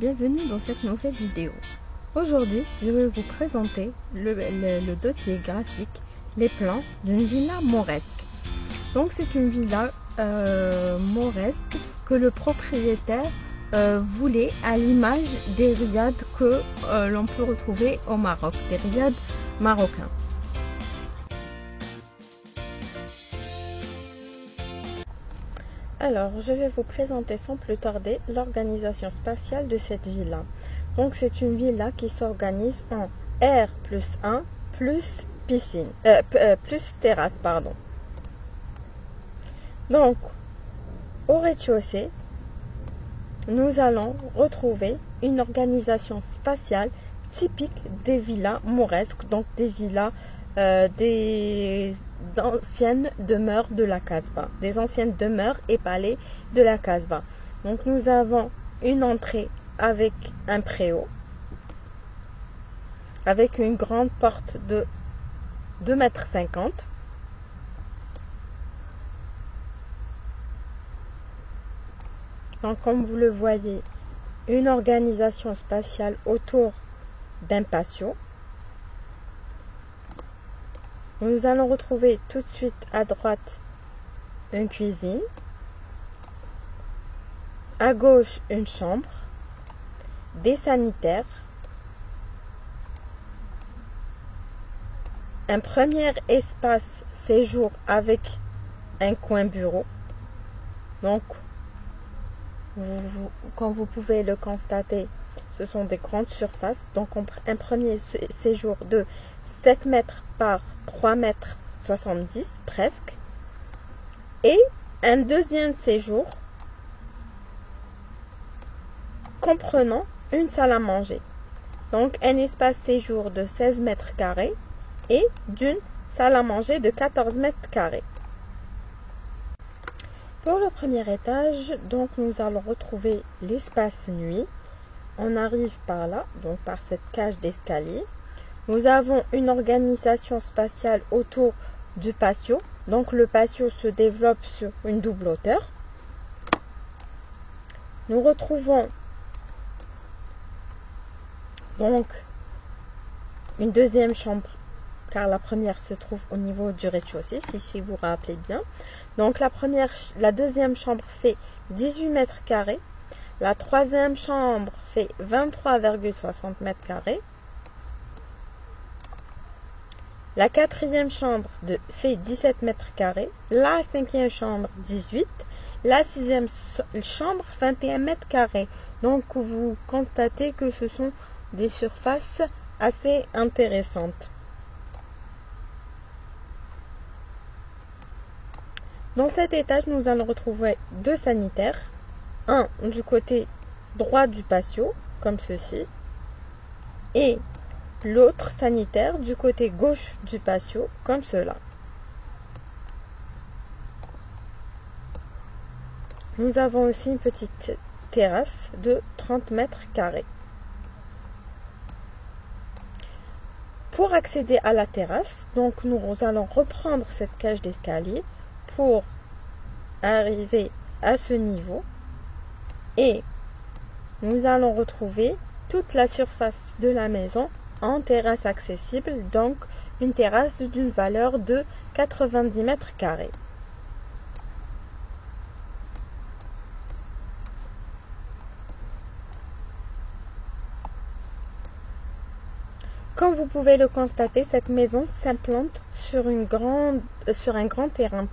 bienvenue dans cette nouvelle vidéo. Aujourd'hui, je vais vous présenter le dossier graphique, les plans d'une villa mauresque. Donc c'est une villa mauresque que le propriétaire voulait à l'image des riads que l'on peut retrouver au Maroc, des riads marocains. Alors, je vais vous présenter sans plus tarder l'organisation spatiale de cette villa. Donc, c'est une villa qui s'organise en R+1 plus piscine, plus terrasse, pardon. Donc, au rez-de-chaussée, nous allons retrouver une organisation spatiale typique des villas mauresques, donc des villas d'anciennes demeures de la Casbah, des anciennes demeures et palais de la Casbah. Donc nous avons une entrée avec un préau, avec une grande porte de 2,50 m. Donc comme vous le voyez, une organisation spatiale autour d'un patio. Nous allons retrouver tout de suite à droite une cuisine, à gauche une chambre, des sanitaires, un premier espace séjour avec un coin bureau. Donc, comme vous pouvez le constater, ce sont des grandes surfaces. Donc, un premier séjour de 7 mètres par 3,70 m presque. Et un deuxième séjour comprenant une salle à manger. Donc, un espace séjour de 16 mètres carrés et d'une salle à manger de 14 mètres carrés. Pour le premier étage, donc nous allons retrouver l'espace nuit. On arrive par là, donc par cette cage d'escalier. Nous avons une organisation spatiale autour du patio. Donc le patio se développe sur une double hauteur. Nous retrouvons donc une deuxième chambre, car la première se trouve au niveau du rez-de-chaussée, si vous vous rappelez bien. Donc la deuxième chambre fait 18 mètres carrés. La troisième chambre fait 23,60 mètres carrés. La quatrième chambre fait 17 mètres carrés. La cinquième chambre, 18. La sixième chambre, 21 mètres carrés. Donc, vous constatez que ce sont des surfaces assez intéressantes. Dans cet étage, nous allons retrouver deux sanitaires. Un du côté droit du patio, comme ceci. Et l'autre sanitaire du côté gauche du patio, comme cela. Nous avons aussi une petite terrasse de 30 mètres carrés. Pour accéder à la terrasse, donc nous allons reprendre cette cage d'escalier pour arriver à ce niveau et nous allons retrouver toute la surface de la maison en terrasse accessible, donc une terrasse d'une valeur de 90 mètres carrés. Comme vous pouvez le constater, cette maison s'implante sur un grand terrain,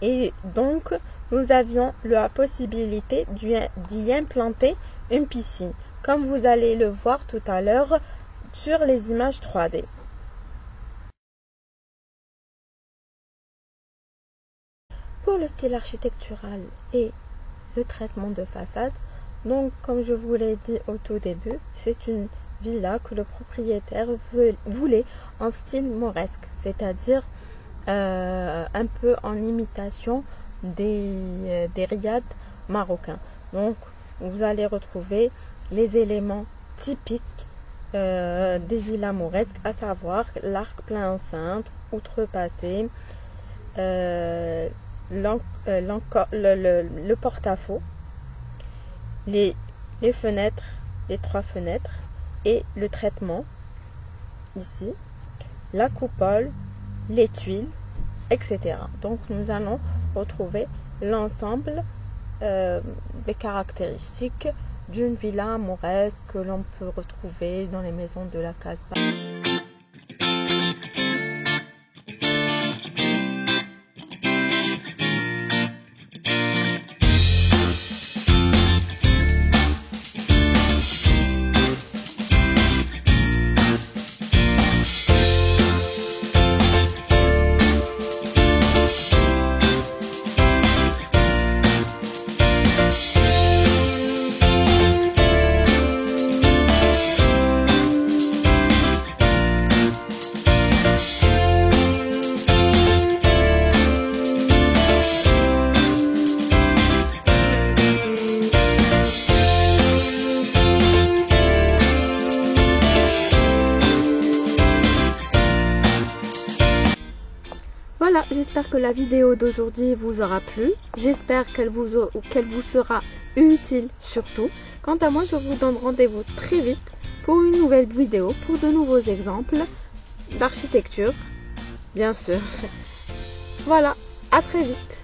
et donc nous avions la possibilité d'y implanter une piscine, comme vous allez le voir tout à l'heure sur les images 3D. Pour le style architectural et le traitement de façade, donc comme je vous l'ai dit au tout début, c'est une villa que le propriétaire voulait en style mauresque, c'est-à-dire un peu en imitation des riads marocains. Donc vous allez retrouver les éléments typiques des villas mauresques, à savoir l'arc plein enceinte, outrepassé, le porte-à-faux, les fenêtres les 3 fenêtres et le traitement ici, la coupole, les tuiles, etc. Donc nous allons retrouver l'ensemble des caractéristiques d'une villa mauresque que l'on peut retrouver dans les maisons de la Casbah. Voilà, j'espère que la vidéo d'aujourd'hui vous aura plu. J'espère qu'elle vous sera utile surtout. Quant à moi, je vous donne rendez-vous très vite pour une nouvelle vidéo, pour de nouveaux exemples d'architecture, bien sûr. Voilà, à très vite.